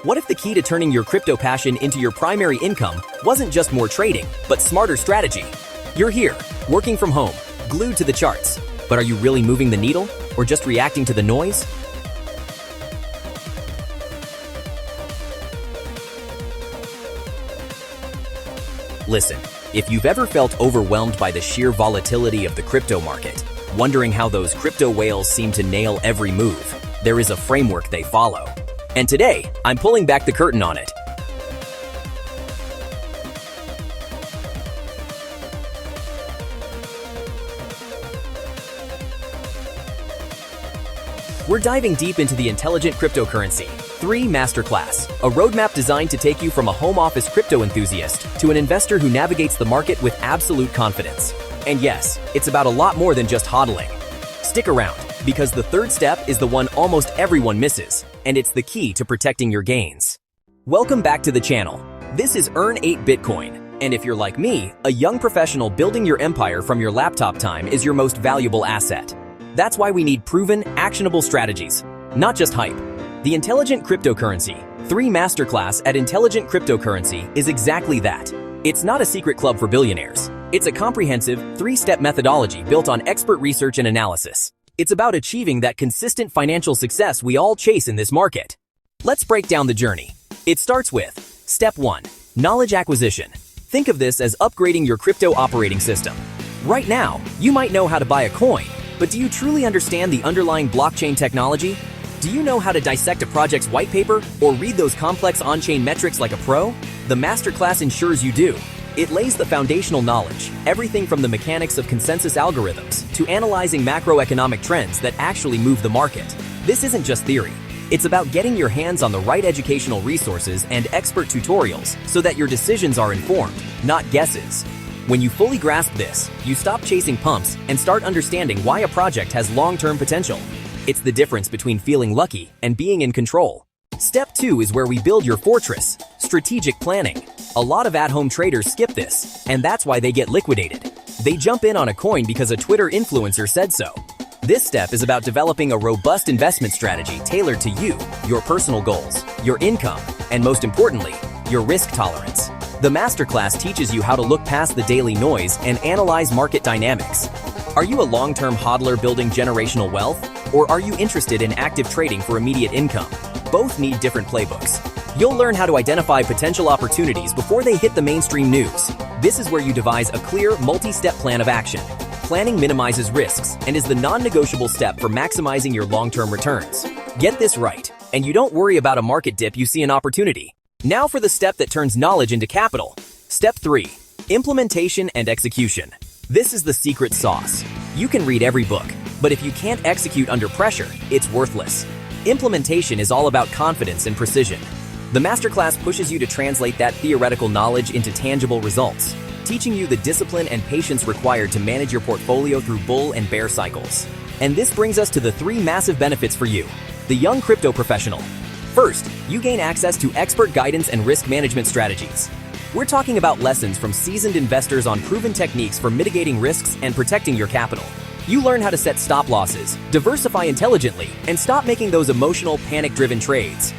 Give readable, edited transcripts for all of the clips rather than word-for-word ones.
What if the key to turning your crypto passion into your primary income wasn't just more trading, but smarter strategy? You're here, working from home, glued to the charts. But are you really moving the needle, or just reacting to the noise? Listen, if you've ever felt overwhelmed by the sheer volatility of the crypto market, wondering how those crypto whales seem to nail every move, there is a framework they follow. And today, I'm pulling back the curtain on it. We're diving deep into the intelligent cryptocurrency 3 Masterclass, a roadmap designed to take you from a home office crypto enthusiast to an investor who navigates the market with absolute confidence. And yes, it's about a lot more than just hodling. Stick around, because the third step is the one almost everyone misses, and it's the key to protecting your gains. Welcome back to the channel. This is Earn 8 Bitcoin, and if you're like me, a young professional building your empire from your laptop time is your most valuable asset. That's why we need proven, actionable strategies, not just hype. The Intelligent Cryptocurrency 3 Masterclass at Intelligent Cryptocurrency is exactly that. It's not a secret club for billionaires. It's a comprehensive, 3-step methodology built on expert research and analysis. It's about achieving that consistent financial success we all chase in this market. Let's break down the journey. It starts with Step 1, Knowledge Acquisition. Think of this as upgrading your crypto operating system. Right now, you might know how to buy a coin, but do you truly understand the underlying blockchain technology? Do you know how to dissect a project's white paper or read those complex on-chain metrics like a pro? The Masterclass ensures you do. It lays the foundational knowledge, everything from the mechanics of consensus algorithms to analyzing macroeconomic trends that actually move the market. This isn't just theory. It's about getting your hands on the right educational resources and expert tutorials so that your decisions are informed, not guesses. When you fully grasp this, you stop chasing pumps and start understanding why a project has long-term potential. It's the difference between feeling lucky and being in control. Step 2 is where we build your fortress, strategic planning. A lot of at-home traders skip this, and that's why they get liquidated. They jump in on a coin because a Twitter influencer said so. This step is about developing a robust investment strategy tailored to you, your personal goals, your income, and most importantly, your risk tolerance. The Masterclass teaches you how to look past the daily noise and analyze market dynamics. Are you a long-term hodler building generational wealth, or are you interested in active trading for immediate income? Both need different playbooks. You'll learn how to identify potential opportunities before they hit the mainstream news. This is where you devise a clear, multi-step plan of action. Planning minimizes risks and is the non-negotiable step for maximizing your long-term returns. Get this right, and you don't worry about a market dip you see an opportunity. Now for the step that turns knowledge into capital. Step 3, Implementation and Execution. This is the secret sauce. You can read every book, but if you can't execute under pressure, it's worthless. Implementation is all about confidence and precision. The Masterclass pushes you to translate that theoretical knowledge into tangible results, teaching you the discipline and patience required to manage your portfolio through bull and bear cycles. And this brings us to the 3 massive benefits for you, the young crypto professional. First, you gain access to expert guidance and risk management strategies. We're talking about lessons from seasoned investors on proven techniques for mitigating risks and protecting your capital. You learn how to set stop losses, diversify intelligently, and stop making those emotional, panic-driven trades.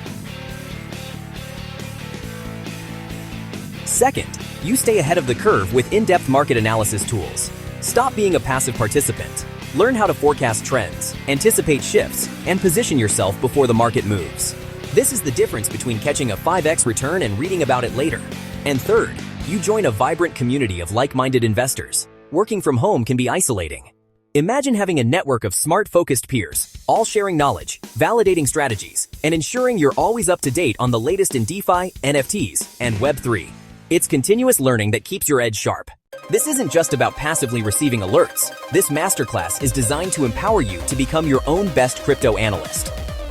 Second, you stay ahead of the curve with in-depth market analysis tools. Stop being a passive participant. Learn how to forecast trends, anticipate shifts, and position yourself before the market moves. This is the difference between catching a 5x return and reading about it later. And third, you join a vibrant community of like-minded investors. Working from home can be isolating. Imagine having a network of smart, focused peers, all sharing knowledge, validating strategies, and ensuring you're always up to date on the latest in DeFi, NFTs, and Web3. It's continuous learning that keeps your edge sharp. This isn't just about passively receiving alerts. This masterclass is designed to empower you to become your own best crypto analyst.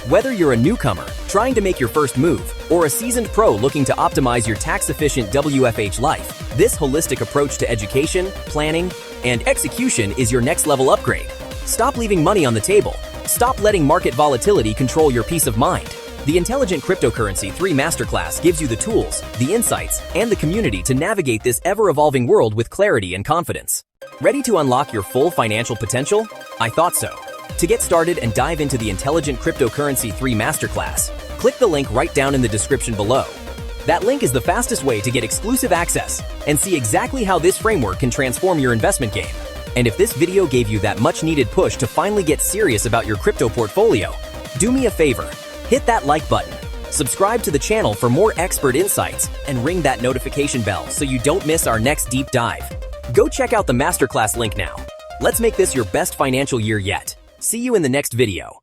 Whether you're a newcomer trying to make your first move or a seasoned pro looking to optimize your tax-efficient WFH life, this holistic approach to education, planning, and execution is your next level upgrade. Stop leaving money on the table. Stop letting market volatility control your peace of mind. The Intelligent Cryptocurrency 3 Masterclass gives you the tools, the insights, and the community to navigate this ever-evolving world with clarity and confidence. Ready to unlock your full financial potential? I thought so. To get started and dive into the Intelligent Cryptocurrency 3 Masterclass, Click the link right down in the description below. That link is the fastest way to get exclusive access and see exactly how this framework can transform your investment game. And if this video gave you that much-needed push to finally get serious about your crypto portfolio, do me a favor, hit that like button, subscribe to the channel for more expert insights, and ring that notification bell so you don't miss our next deep dive. Go check out the Masterclass link now. Let's make this your best financial year yet. See you in the next video.